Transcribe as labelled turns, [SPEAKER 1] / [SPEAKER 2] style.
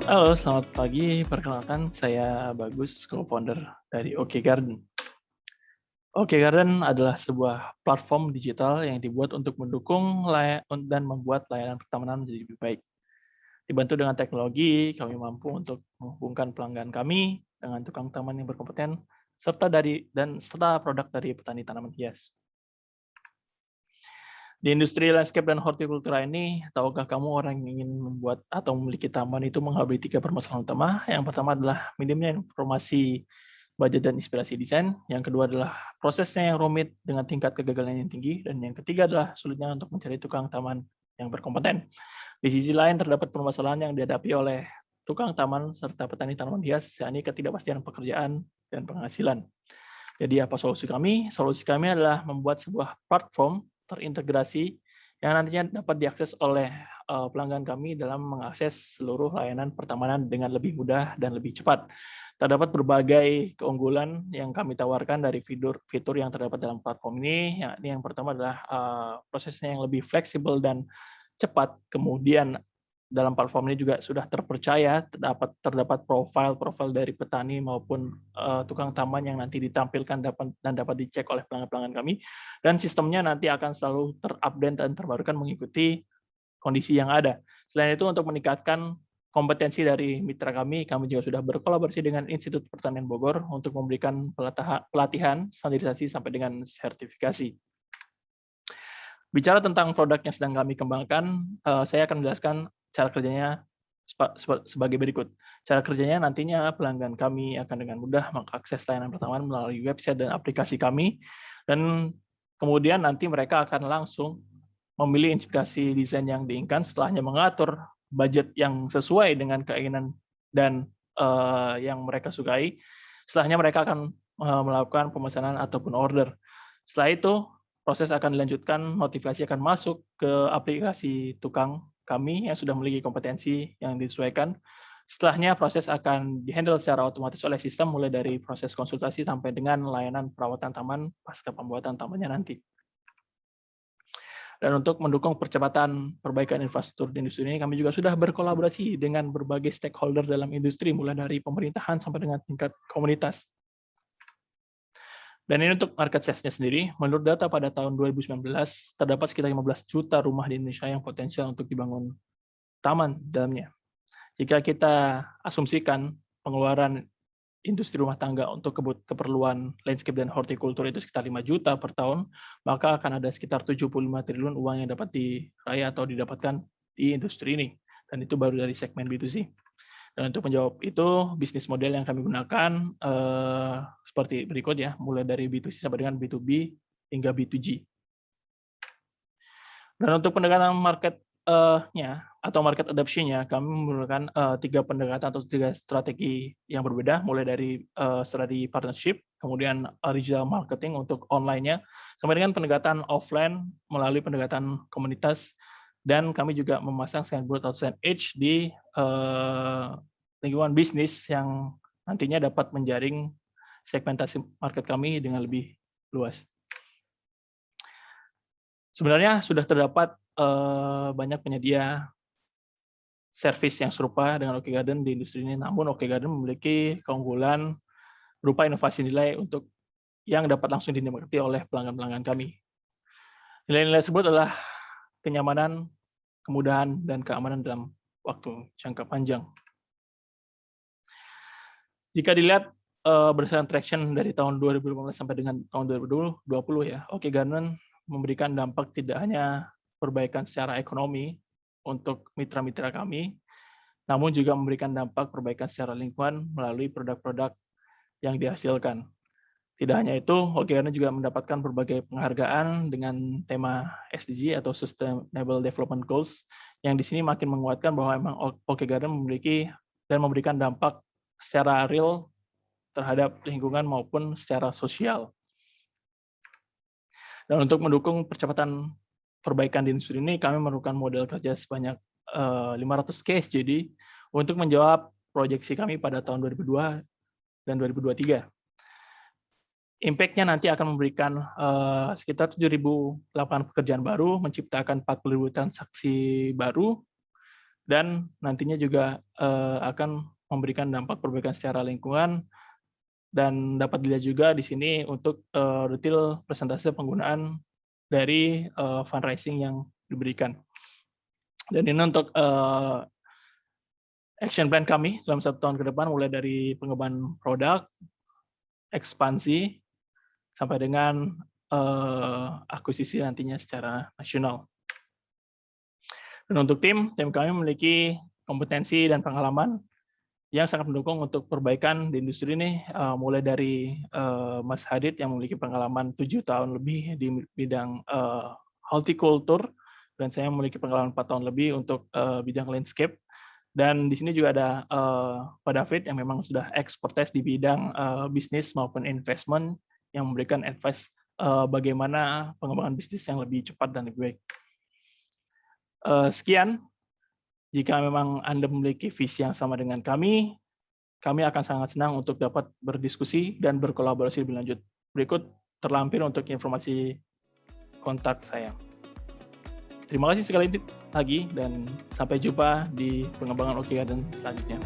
[SPEAKER 1] Halo, selamat pagi. Perkenalkan, saya Bagus, co-founder dari OK Garden. OK Garden adalah sebuah platform digital yang dibuat untuk mendukung dan membuat layanan pertamanan menjadi lebih baik. Dibantu dengan teknologi, kami mampu untuk menghubungkan pelanggan kami dengan tukang taman yang berkompeten serta produk dari petani tanaman hias. Di industri landscape dan hortikultura ini, tahukah kamu orang yang ingin membuat atau memiliki taman itu menghadapi 3 permasalahan utama? Yang pertama adalah minimnya informasi, budget, dan inspirasi desain. Yang kedua adalah prosesnya yang rumit dengan tingkat kegagalan yang tinggi. Dan yang ketiga adalah sulitnya untuk mencari tukang taman yang berkompeten. Di sisi lain, terdapat permasalahan yang dihadapi oleh tukang taman serta petani tanaman hias, yakni ketidakpastian pekerjaan dan penghasilan. Jadi apa solusi kami? Solusi kami adalah membuat sebuah platform terintegrasi yang nantinya dapat diakses oleh pelanggan kami dalam mengakses seluruh layanan pertamanan dengan lebih mudah dan lebih cepat. Terdapat berbagai keunggulan yang kami tawarkan dari fitur yang terdapat dalam platform ini. Yakni yang pertama adalah prosesnya yang lebih fleksibel dan cepat. Kemudian dalam platform ini juga sudah terpercaya, terdapat profil-profil dari petani maupun tukang taman yang nanti ditampilkan dan dapat dicek oleh pelanggan-pelanggan kami, dan sistemnya nanti akan selalu terupdate dan terbarukan mengikuti kondisi yang ada. Selain itu, untuk meningkatkan kompetensi dari mitra kami juga sudah berkolaborasi dengan Institut Pertanian Bogor untuk memberikan pelatihan, standarisasi sampai dengan sertifikasi. Bicara tentang produk yang sedang kami kembangkan, saya akan menjelaskan cara kerjanya sebagai berikut. Cara kerjanya nantinya pelanggan kami akan dengan mudah mengakses layanan pertama melalui website dan aplikasi kami, dan kemudian nanti mereka akan langsung memilih inspirasi desain yang diinginkan, setelahnya mengatur budget yang sesuai dengan keinginan dan yang mereka sukai. Setelahnya mereka akan melakukan pemesanan ataupun order. Setelah itu, proses akan dilanjutkan, notifikasi akan masuk ke aplikasi tukang kami yang sudah memiliki kompetensi yang disesuaikan. Setelahnya, proses akan dihandle secara otomatis oleh sistem, mulai dari proses konsultasi sampai dengan layanan perawatan taman pasca pembuatan tamannya nanti. Dan untuk mendukung percepatan perbaikan infrastruktur di industri ini, kami juga sudah berkolaborasi dengan berbagai stakeholder dalam industri, mulai dari pemerintahan sampai dengan tingkat komunitas. Dan ini untuk market size-nya sendiri, menurut data pada tahun 2019, terdapat sekitar 15 juta rumah di Indonesia yang potensial untuk dibangun taman di dalamnya. Jika kita asumsikan pengeluaran industri rumah tangga untuk keperluan landscape dan hortikultur itu sekitar 5 juta per tahun, maka akan ada sekitar 75 triliun uang yang dapat diraih atau didapatkan di industri ini. Dan itu baru dari segmen B2C. Dan untuk menjawab itu, bisnis model yang kami gunakan seperti berikut ya, mulai dari B2C sampai dengan B2B hingga B2G. Dan untuk pendekatan market-nya atau market adoption-nya, kami menggunakan 3 pendekatan atau 3 strategi yang berbeda, mulai dari strategi partnership, kemudian digital marketing untuk online-nya, sampai dengan pendekatan offline melalui pendekatan komunitas, dan kami juga memasang signboard atau signage di lingkungan bisnis yang nantinya dapat menjaring segmentasi market kami dengan lebih luas. Sebenarnya sudah terdapat banyak penyedia servis yang serupa dengan OK Garden di industri ini, namun OK Garden memiliki keunggulan berupa inovasi nilai untuk yang dapat langsung dinikmati oleh pelanggan-pelanggan kami. Nilai-nilai tersebut adalah kenyamanan, kemudahan, dan keamanan dalam waktu jangka panjang. Jika dilihat berdasarkan traction dari tahun 2015 sampai dengan tahun 2020 ya, OK Garden memberikan dampak tidak hanya perbaikan secara ekonomi untuk mitra-mitra kami, namun juga memberikan dampak perbaikan secara lingkungan melalui produk-produk yang dihasilkan. Tidak hanya itu, OK Garden juga mendapatkan berbagai penghargaan dengan tema SDG atau Sustainable Development Goals, yang di sini makin menguatkan bahwa memang OK Garden memiliki dan memberikan dampak secara real terhadap lingkungan maupun secara sosial. Dan untuk mendukung percepatan perbaikan di industri ini, kami memerlukan modal kerja sebanyak 500 case jadi untuk menjawab proyeksi kami pada tahun 2002 dan 2023. Impact-nya nanti akan memberikan sekitar 7.000 lapangan pekerjaan baru, menciptakan 40.000 transaksi baru, dan nantinya juga akan memberikan dampak perbaikan secara lingkungan, dan dapat dilihat juga di sini untuk detail persentase penggunaan dari fundraising yang diberikan. Dan ini untuk action plan kami dalam 1 tahun ke depan, mulai dari pengembangan produk, ekspansi, sampai dengan akuisisi nantinya secara nasional. Dan untuk tim kami memiliki kompetensi dan pengalaman yang sangat mendukung untuk perbaikan di industri ini, mulai dari Mas Hadid yang memiliki pengalaman 7 tahun lebih di bidang horticulture, dan saya memiliki pengalaman 4 tahun lebih untuk bidang landscape. Dan di sini juga ada Pak David yang memang sudah expertise di bidang bisnis maupun investment, yang memberikan advice bagaimana pengembangan bisnis yang lebih cepat dan lebih baik. Sekian. Jika memang Anda memiliki visi yang sama dengan kami akan sangat senang untuk dapat berdiskusi dan berkolaborasi lebih lanjut. Berikut terlampir untuk informasi kontak saya. Terima kasih sekali lagi, dan sampai jumpa di pengembangan OKI Garden selanjutnya.